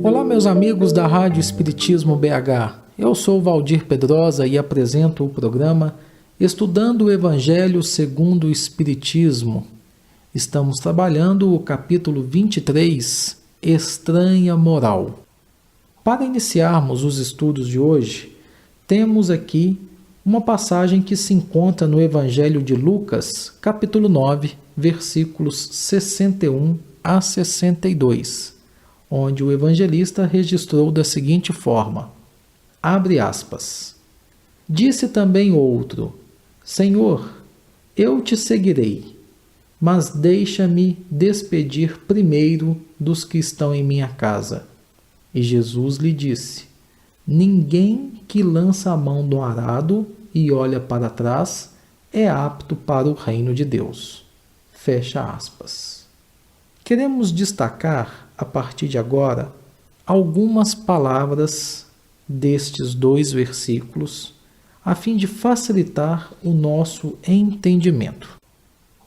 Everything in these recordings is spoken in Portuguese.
Olá, meus amigos da Rádio Espiritismo BH. Eu sou Valdir Pedrosa e apresento o programa Estudando o Evangelho segundo o Espiritismo. Estamos trabalhando o capítulo 23, Estranha Moral. Para iniciarmos os estudos de hoje, temos aqui uma passagem que se encontra no Evangelho de Lucas, capítulo 9, versículos 61 a 62. Onde o evangelista registrou da seguinte forma, abre aspas, disse também outro, Senhor, eu te seguirei, mas deixa-me despedir primeiro dos que estão em minha casa. E Jesus lhe disse, ninguém que lança a mão no arado e olha para trás é apto para o reino de Deus. Fecha aspas. Queremos destacar a partir de agora, algumas palavras destes dois versículos, a fim de facilitar o nosso entendimento.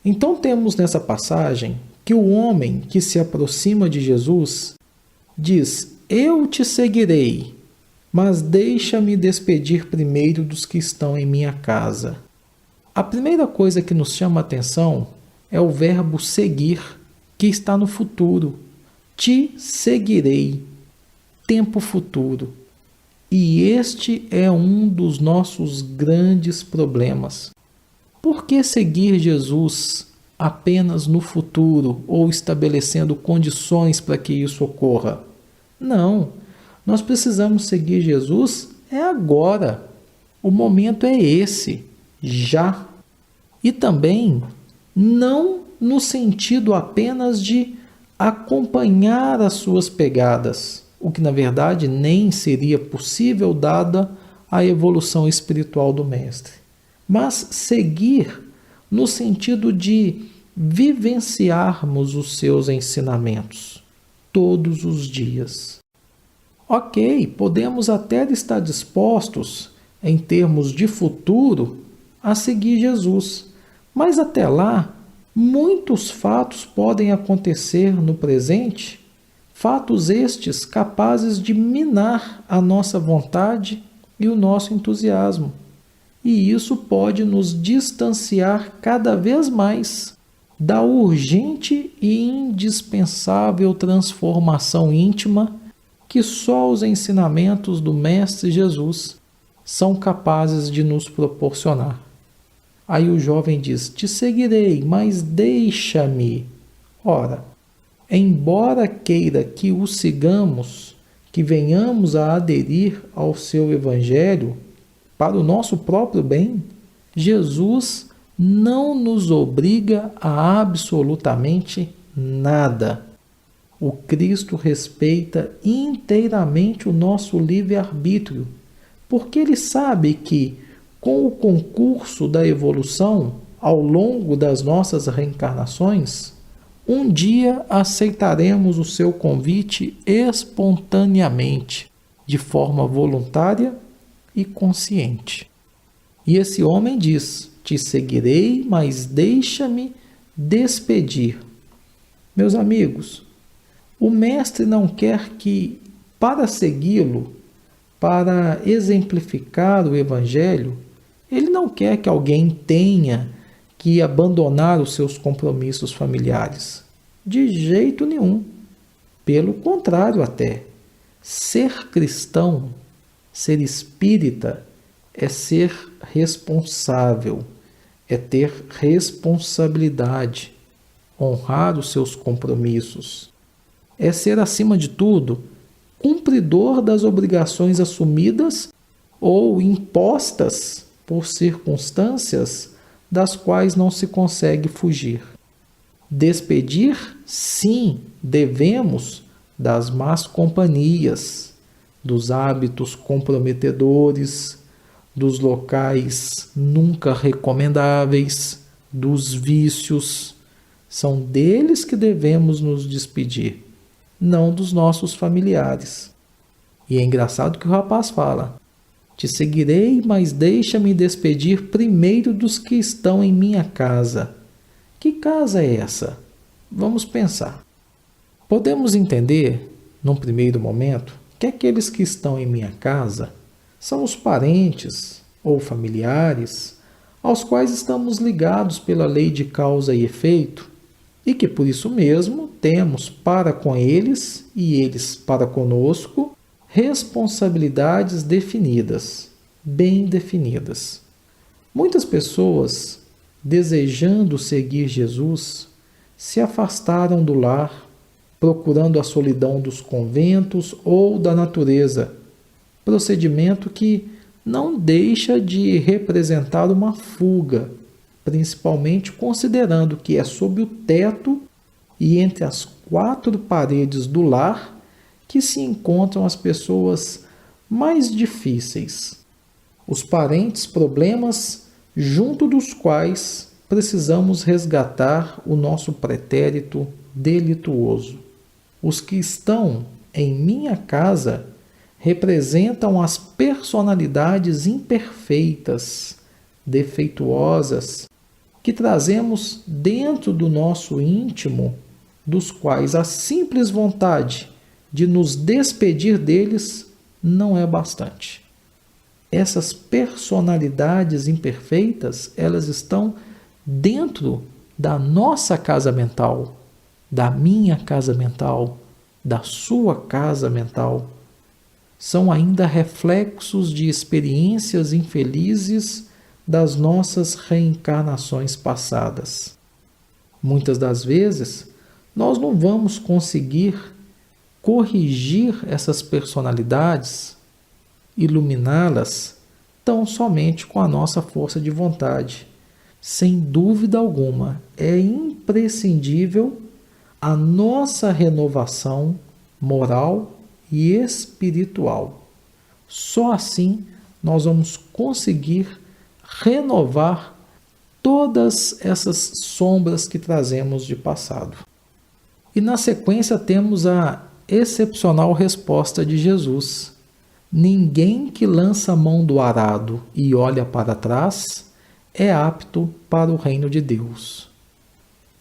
Então temos nessa passagem que o homem que se aproxima de Jesus diz, eu te seguirei, mas deixa-me despedir primeiro dos que estão em minha casa. A primeira coisa que nos chama a atenção é o verbo seguir, que está no futuro. Te seguirei, tempo futuro. E este é um dos nossos grandes problemas. Por que seguir Jesus apenas no futuro ou estabelecendo condições para que isso ocorra? Não, nós precisamos seguir Jesus agora. O momento é esse, já. E também não no sentido apenas de acompanhar as suas pegadas, o que na verdade nem seria possível dada a evolução espiritual do mestre, mas seguir no sentido de vivenciarmos os seus ensinamentos todos os dias. Ok, podemos até estar dispostos, em termos de futuro, a seguir Jesus, mas até lá, muitos fatos podem acontecer no presente, fatos estes capazes de minar a nossa vontade e o nosso entusiasmo. E isso pode nos distanciar cada vez mais da urgente e indispensável transformação íntima que só os ensinamentos do Mestre Jesus são capazes de nos proporcionar. Aí o jovem diz, te seguirei, mas deixa-me. Ora, embora queira que o sigamos, que venhamos a aderir ao seu evangelho, para o nosso próprio bem, Jesus não nos obriga a absolutamente nada. O Cristo respeita inteiramente o nosso livre-arbítrio, porque ele sabe que, com o concurso da evolução, ao longo das nossas reencarnações, um dia aceitaremos o seu convite espontaneamente, de forma voluntária e consciente. E esse homem diz, te seguirei, mas deixa-me despedir. Meus amigos, o Mestre não quer que, para segui-lo, para exemplificar o Evangelho, ele não quer que alguém tenha que abandonar os seus compromissos familiares. De jeito nenhum. Pelo contrário até. Ser cristão, ser espírita, é ser responsável, é ter responsabilidade, honrar os seus compromissos. É ser, acima de tudo, cumpridor das obrigações assumidas ou impostas por circunstâncias das quais não se consegue fugir. Despedir, sim, devemos das más companhias, dos hábitos comprometedores, dos locais nunca recomendáveis, dos vícios. São deles que devemos nos despedir, não dos nossos familiares. E é engraçado que o rapaz fala, Te seguirei, mas deixa-me despedir primeiro dos que estão em minha casa. Que casa é essa? Vamos pensar. Podemos entender, num primeiro momento, que aqueles que estão em minha casa são os parentes ou familiares aos quais estamos ligados pela lei de causa e efeito e que por isso mesmo temos para com eles e eles para conosco responsabilidades definidas, bem definidas. Muitas pessoas, desejando seguir Jesus, se afastaram do lar, procurando a solidão dos conventos ou da natureza, procedimento que não deixa de representar uma fuga, principalmente considerando que é sob o teto e entre as quatro paredes do lar que se encontram as pessoas mais difíceis, os parentes problemas junto dos quais precisamos resgatar o nosso pretérito delituoso. Os que estão em minha casa representam as personalidades imperfeitas, defeituosas, que trazemos dentro do nosso íntimo, dos quais a simples vontade de nos despedir deles não é bastante. Essas personalidades imperfeitas, elas estão dentro da nossa casa mental, da minha casa mental, da sua casa mental. São ainda reflexos de experiências infelizes das nossas reencarnações passadas. Muitas das vezes, nós não vamos conseguir corrigir essas personalidades, iluminá-las, tão somente com a nossa força de vontade. Sem dúvida alguma, é imprescindível a nossa renovação moral e espiritual. Só assim nós vamos conseguir renovar todas essas sombras que trazemos de passado. E na sequência temos a excepcional resposta de Jesus: ninguém que lança a mão do arado e olha para trás é apto para o reino de Deus.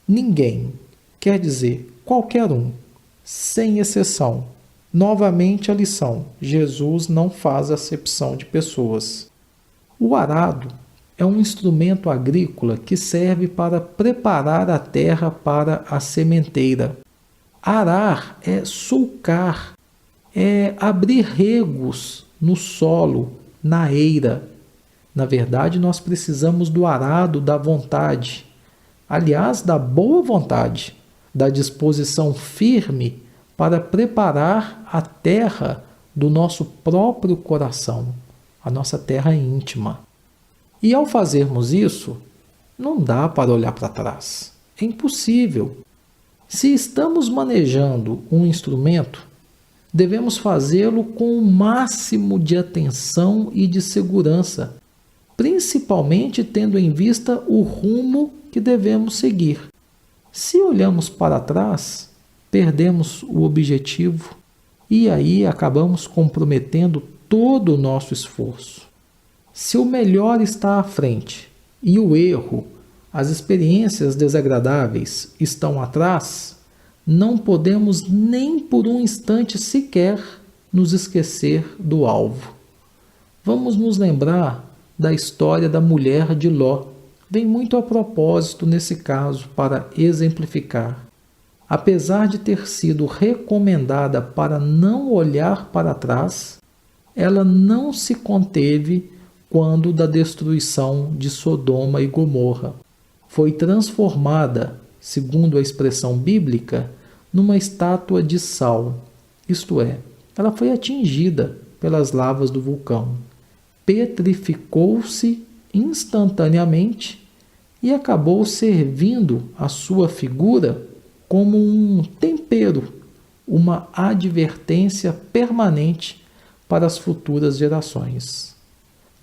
Ninguém, quer dizer qualquer um, sem exceção. Novamente a lição: Jesus não faz acepção de pessoas. O arado é um instrumento agrícola que serve para preparar a terra para a sementeira. Arar é sulcar, é abrir regos no solo, na eira. Na verdade, nós precisamos do arado da vontade, aliás, da boa vontade, da disposição firme para preparar a terra do nosso próprio coração, a nossa terra íntima. E ao fazermos isso, não dá para olhar para trás. É impossível. Se estamos manejando um instrumento, devemos fazê-lo com o máximo de atenção e de segurança, principalmente tendo em vista o rumo que devemos seguir. Se olhamos para trás, perdemos o objetivo e aí acabamos comprometendo todo o nosso esforço. Se o melhor está à frente e o erro, as experiências desagradáveis estão atrás, não podemos nem por um instante sequer nos esquecer do alvo. Vamos nos lembrar da história da mulher de Ló. Vem muito a propósito nesse caso para exemplificar. Apesar de ter sido recomendada para não olhar para trás, ela não se conteve quando da destruição de Sodoma e Gomorra. Foi transformada, segundo a expressão bíblica, numa estátua de sal, isto é, ela foi atingida pelas lavas do vulcão, petrificou-se instantaneamente e acabou servindo a sua figura como um tempero, uma advertência permanente para as futuras gerações.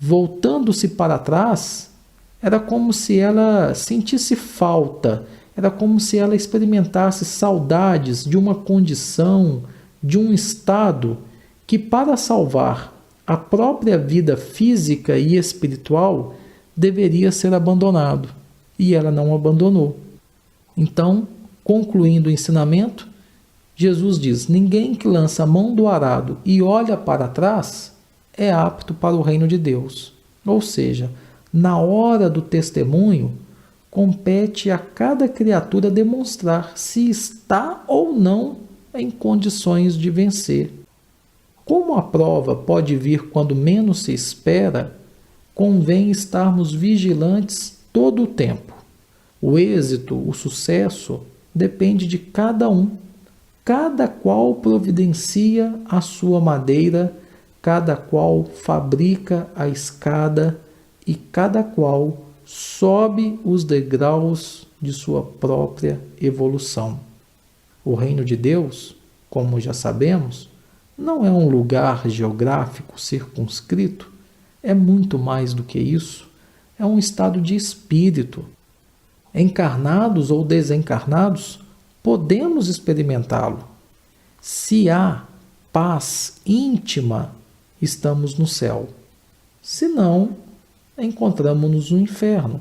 Voltando-se para trás, era como se ela sentisse falta, era como se ela experimentasse saudades de uma condição, de um estado que, para salvar a própria vida física e espiritual deveria ser abandonado, e ela não abandonou. Então, concluindo o ensinamento, Jesus diz: ninguém que lança a mão do arado e olha para trás é apto para o reino de Deus. Ou seja, na hora do testemunho, compete a cada criatura demonstrar se está ou não em condições de vencer. Como a prova pode vir quando menos se espera, convém estarmos vigilantes todo o tempo. O êxito, o sucesso, depende de cada um. Cada qual providencia a sua madeira, cada qual fabrica a escada e cada qual sobe os degraus de sua própria evolução. O reino de Deus, como já sabemos, não é um lugar geográfico circunscrito, é muito mais do que isso, é um estado de espírito. Encarnados ou desencarnados, podemos experimentá-lo. Se há paz íntima, estamos no céu. Se não, encontramos-nos no inferno.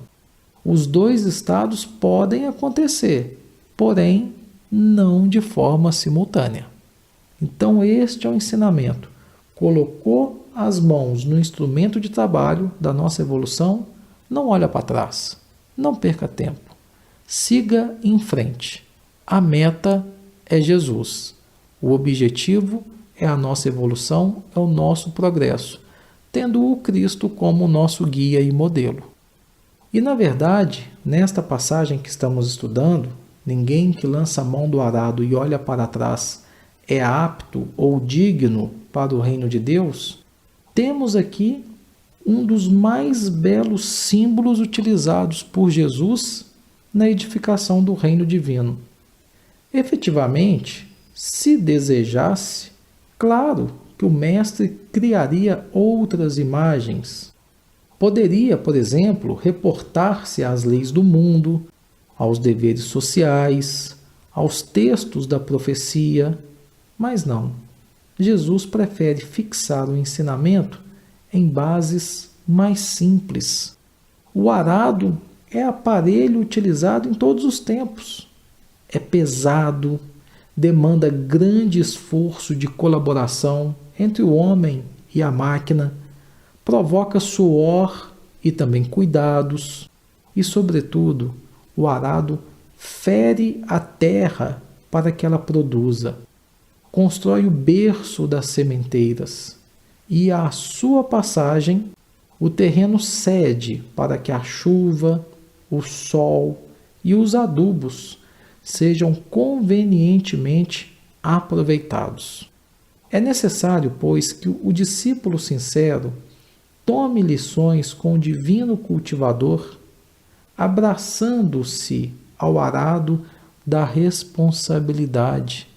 Os dois estados podem acontecer, porém, não de forma simultânea. Então, este é o ensinamento. Colocou as mãos no instrumento de trabalho da nossa evolução, não olha para trás, não perca tempo. Siga em frente. A meta é Jesus. O objetivo é a nossa evolução, é o nosso progresso, tendo o Cristo como nosso guia e modelo. E, na verdade, nesta passagem que estamos estudando, ninguém que lança a mão do arado e olha para trás é apto ou digno para o reino de Deus, temos aqui um dos mais belos símbolos utilizados por Jesus na edificação do reino divino. Efetivamente, se desejasse, claro que o mestre criaria outras imagens. Poderia, por exemplo, reportar-se às leis do mundo, aos deveres sociais, aos textos da profecia, mas não. Jesus prefere fixar o ensinamento em bases mais simples. O arado é aparelho utilizado em todos os tempos. É pesado, demanda grande esforço de colaboração entre o homem e a máquina, provoca suor e também cuidados, e, sobretudo, o arado fere a terra para que ela produza, constrói o berço das sementeiras, e à sua passagem o terreno cede para que a chuva, o sol e os adubos sejam convenientemente aproveitados. É necessário, pois, que o discípulo sincero tome lições com o divino cultivador, abraçando-se ao arado da responsabilidade,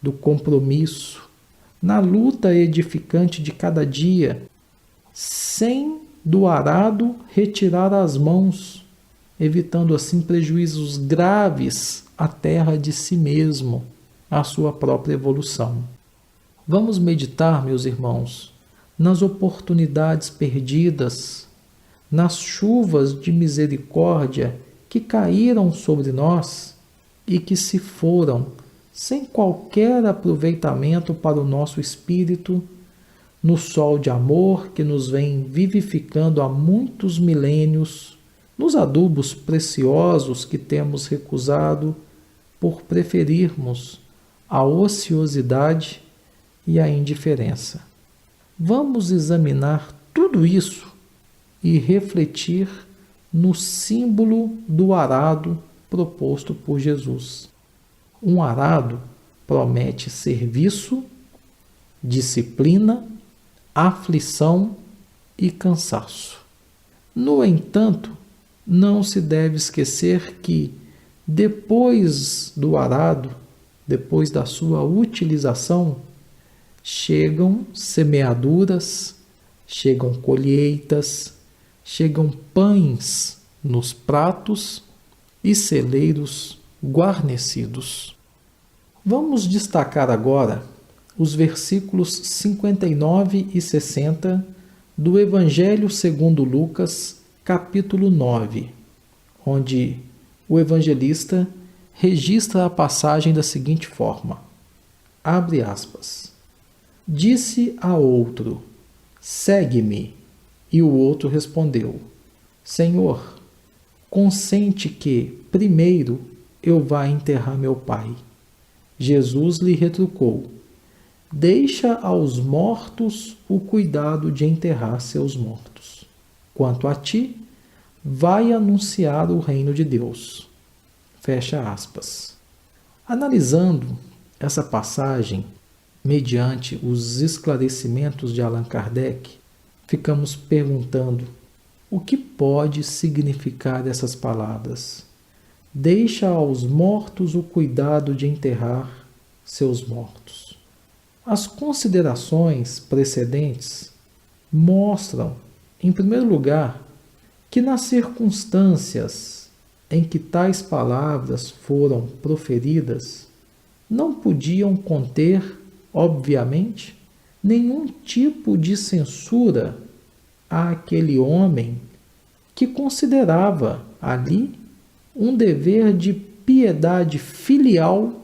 do compromisso, na luta edificante de cada dia, sem do arado retirar as mãos, evitando assim prejuízos graves à terra de si mesmo, à sua própria evolução. Vamos meditar, meus irmãos, nas oportunidades perdidas, nas chuvas de misericórdia que caíram sobre nós e que se foram sem qualquer aproveitamento para o nosso espírito, no sol de amor que nos vem vivificando há muitos milênios, nos adubos preciosos que temos recusado por preferirmos a ociosidade e a indiferença. Vamos examinar tudo isso e refletir no símbolo do arado proposto por Jesus. Um arado promete serviço, disciplina, aflição e cansaço. No entanto, não se deve esquecer que, depois do arado, depois da sua utilização, chegam semeaduras, chegam colheitas, chegam pães nos pratos e celeiros guarnecidos. Vamos destacar agora os versículos 59 e 60 do Evangelho segundo Lucas, capítulo 9, onde o evangelista registra a passagem da seguinte forma, abre aspas, disse a outro, segue-me, e o outro respondeu, Senhor, consente que, primeiro, eu vá enterrar meu pai. Jesus lhe retrucou, deixa aos mortos o cuidado de enterrar seus mortos. Quanto a ti, vai anunciar o reino de Deus. Fecha aspas. Analisando essa passagem, mediante os esclarecimentos de Allan Kardec, ficamos perguntando o que pode significar essas palavras. Deixa aos mortos o cuidado de enterrar seus mortos. As considerações precedentes mostram, em primeiro lugar, que nas circunstâncias em que tais palavras foram proferidas, não podiam conter, obviamente, nenhum tipo de censura àquele homem que considerava ali um dever de piedade filial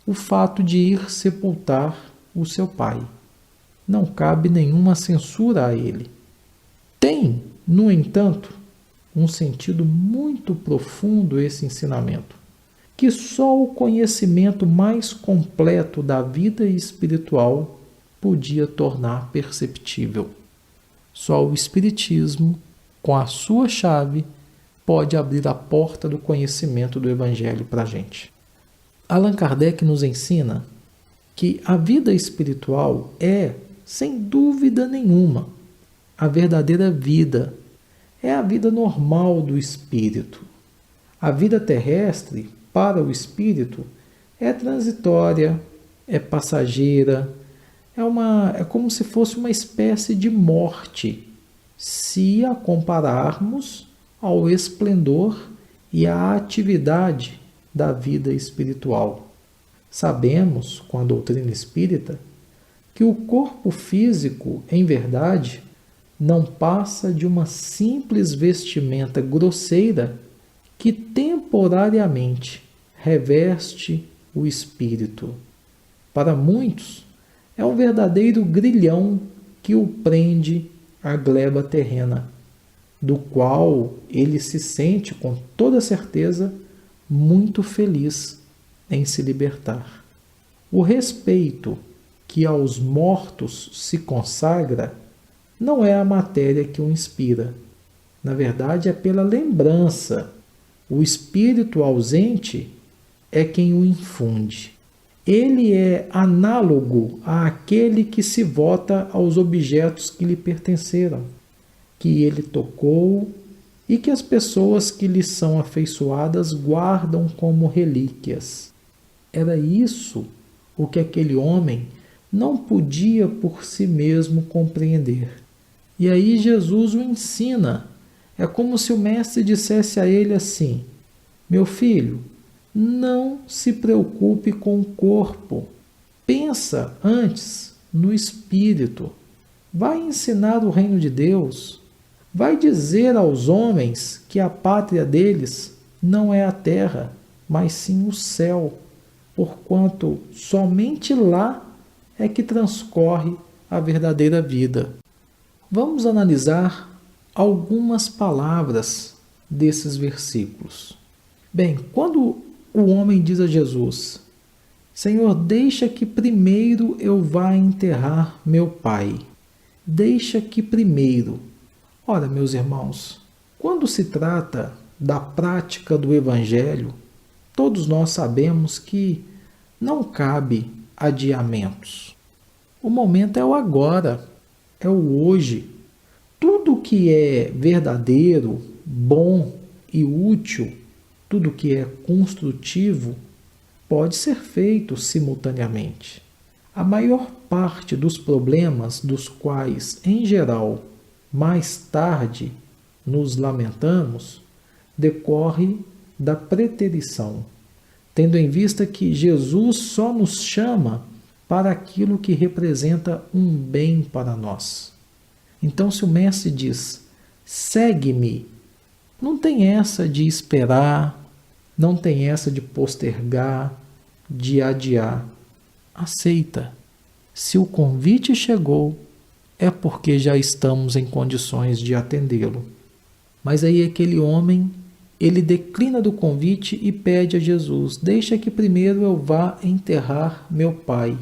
o fato de ir sepultar o seu pai. Não cabe nenhuma censura a ele. Tem, no entanto, um sentido muito profundo esse ensinamento, que só o conhecimento mais completo da vida espiritual podia tornar perceptível. Só o Espiritismo, com a sua chave, pode abrir a porta do conhecimento do Evangelho para a gente. Allan Kardec nos ensina que a vida espiritual é, sem dúvida nenhuma, a verdadeira vida, é a vida normal do espírito. A vida terrestre, para o espírito, é transitória, é passageira, é como se fosse uma espécie de morte, se a compararmos ao esplendor e à atividade da vida espiritual. Sabemos, com a doutrina espírita, que o corpo físico, em verdade, não passa de uma simples vestimenta grosseira que temporariamente reveste o espírito. Para muitos, é um verdadeiro grilhão que o prende à gleba terrena, do qual ele se sente, com toda certeza, muito feliz em se libertar. O respeito que aos mortos se consagra não é a matéria que o inspira. Na verdade, é pela lembrança. O espírito ausente é quem o infunde. Ele é análogo àquele que se vota aos objetos que lhe pertenceram, que ele tocou e que as pessoas que lhe são afeiçoadas guardam como relíquias. Era isso o que aquele homem não podia por si mesmo compreender. E aí Jesus o ensina. É como se o mestre dissesse a ele assim, meu filho, não se preocupe com o corpo. Pensa antes no espírito. Vai ensinar o reino de Deus. Vai dizer aos homens que a pátria deles não é a terra, mas sim o céu, porquanto somente lá é que transcorre a verdadeira vida. Vamos analisar algumas palavras desses versículos. Bem, quando o homem diz a Jesus, Senhor, deixa que primeiro eu vá enterrar meu pai. Deixa que primeiro. Ora, meus irmãos, quando se trata da prática do Evangelho, todos nós sabemos que não cabe adiamentos. O momento é o agora, é o hoje. Tudo que é verdadeiro, bom e útil, tudo que é construtivo, pode ser feito simultaneamente. A maior parte dos problemas dos quais, em geral, mais tarde nos lamentamos, decorre da preterição, tendo em vista que Jesus só nos chama para aquilo que representa um bem para nós. Então, se o mestre diz, segue-me, não tem essa de esperar, não tem essa de postergar, de adiar. Aceita. Se o convite chegou, é porque já estamos em condições de atendê-lo. Mas aí aquele homem, ele declina do convite e pede a Jesus, deixa que primeiro eu vá enterrar meu pai.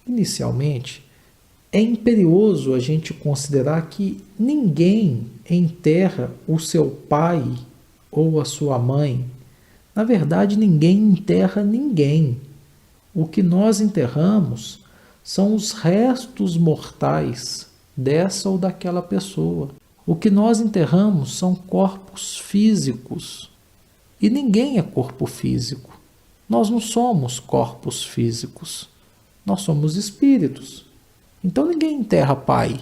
Inicialmente, é imperioso a gente considerar que ninguém enterra o seu pai ou a sua mãe. Na verdade, ninguém enterra ninguém. O que nós enterramos são os restos mortais dessa ou daquela pessoa. O que nós enterramos são corpos físicos. E ninguém é corpo físico. Nós não somos corpos físicos. Nós somos espíritos. Então ninguém enterra pai,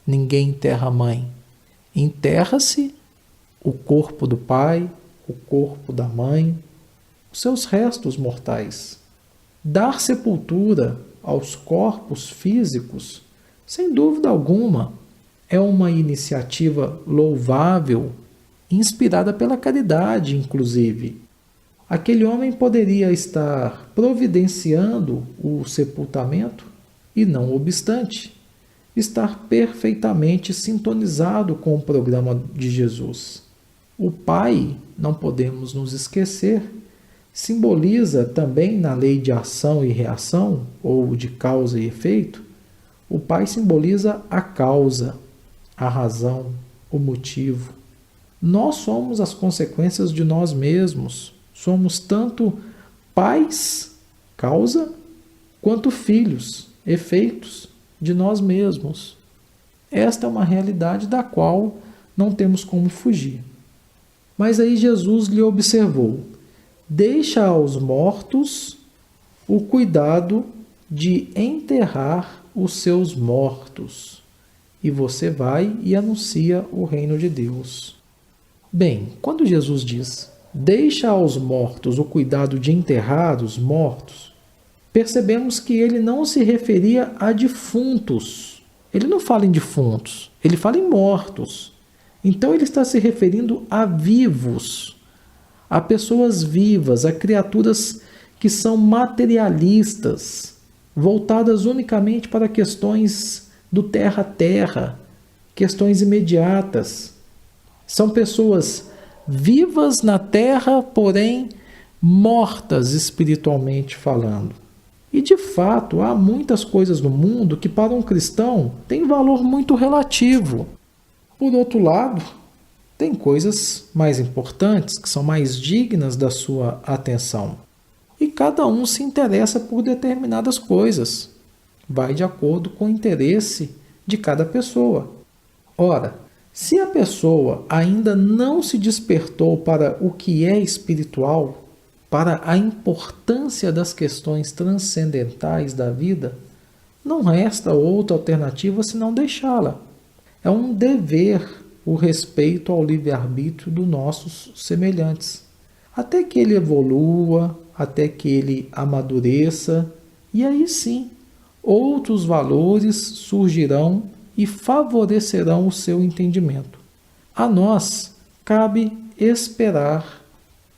ninguém enterra mãe. Enterra-se o corpo do pai, o corpo da mãe, os seus restos mortais. Dar sepultura aos corpos físicos, sem dúvida alguma, é uma iniciativa louvável, inspirada pela caridade, inclusive. Aquele homem poderia estar providenciando o sepultamento e, não obstante, estar perfeitamente sintonizado com o programa de Jesus. O Pai, não podemos nos esquecer, simboliza também na lei de ação e reação, ou de causa e efeito, o Pai simboliza a causa, a razão, o motivo. Nós somos as consequências de nós mesmos. Somos tanto pais, causa, quanto filhos, efeitos de nós mesmos. Esta é uma realidade da qual não temos como fugir. Mas aí Jesus lhe observou: deixa aos mortos o cuidado de enterrar os seus mortos, e você vai e anuncia o reino de Deus. Bem, quando Jesus diz, deixa aos mortos o cuidado de enterrar os mortos, percebemos que ele não se referia a defuntos. Ele não fala em defuntos, ele fala em mortos. Então ele está se referindo a vivos, a pessoas vivas, a criaturas que são materialistas, voltadas unicamente para questões do terra a terra, questões imediatas. São pessoas vivas na terra, porém mortas espiritualmente falando. E de fato, há muitas coisas no mundo que para um cristão têm valor muito relativo. Por outro lado, tem coisas mais importantes, que são mais dignas da sua atenção. E cada um se interessa por determinadas coisas. Vai de acordo com o interesse de cada pessoa. Ora, se a pessoa ainda não se despertou para o que é espiritual, para a importância das questões transcendentais da vida, não resta outra alternativa senão deixá-la. É um dever o respeito ao livre-arbítrio dos nossos semelhantes, até que ele evolua, até que ele amadureça, e aí sim, outros valores surgirão e favorecerão o seu entendimento. A nós cabe esperar,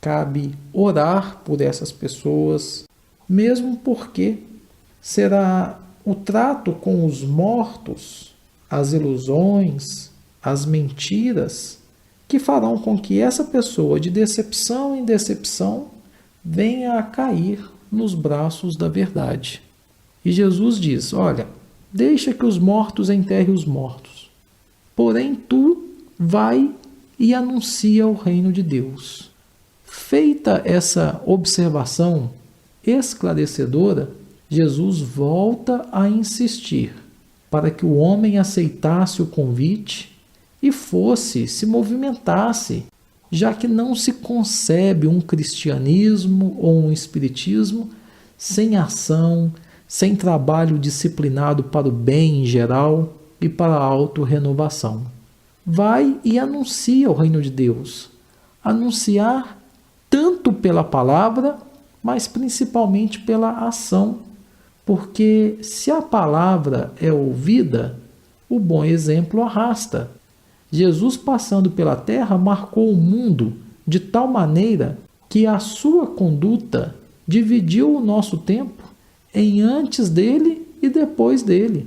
cabe orar por essas pessoas, mesmo porque será o trato com os mortos, as ilusões, as mentiras, que farão com que essa pessoa, de decepção em decepção, venha a cair nos braços da verdade. E Jesus diz, olha, deixa que os mortos enterrem os mortos, porém tu vai e anuncia o reino de Deus. Feita essa observação esclarecedora, Jesus volta a insistir para que o homem aceitasse o convite e se movimentasse, já que não se concebe um cristianismo ou um espiritismo sem ação, sem trabalho disciplinado para o bem em geral e para a autorrenovação. Vai e anuncia o reino de Deus. Anunciar tanto pela palavra, mas principalmente pela ação, Porque se a palavra é ouvida, o bom exemplo arrasta. Jesus, passando pela terra, marcou o mundo de tal maneira que a sua conduta dividiu o nosso tempo em antes dele e depois dele.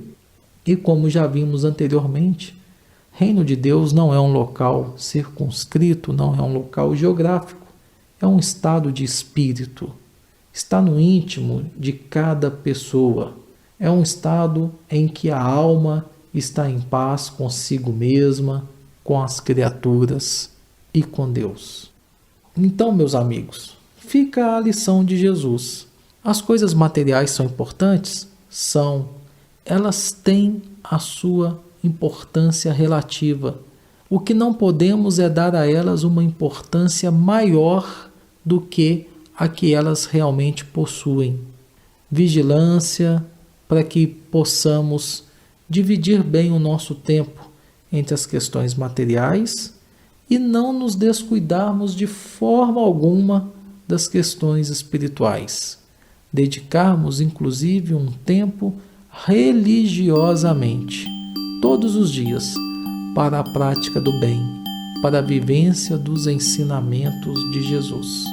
E como já vimos anteriormente, Reino de Deus não é um local circunscrito, não é um local geográfico, é um estado de espírito. Está no íntimo de cada pessoa. É um estado em que a alma está em paz consigo mesma, com as criaturas e com Deus. Então, meus amigos, fica a lição de Jesus. As coisas materiais são importantes? São. Elas têm a sua importância relativa. O que não podemos é dar a elas uma importância maior do que a que elas realmente possuem. Vigilância para que possamos dividir bem o nosso tempo entre as questões materiais e não nos descuidarmos de forma alguma das questões espirituais. Dedicarmos, inclusive, um tempo religiosamente, todos os dias, para a prática do bem, para a vivência dos ensinamentos de Jesus.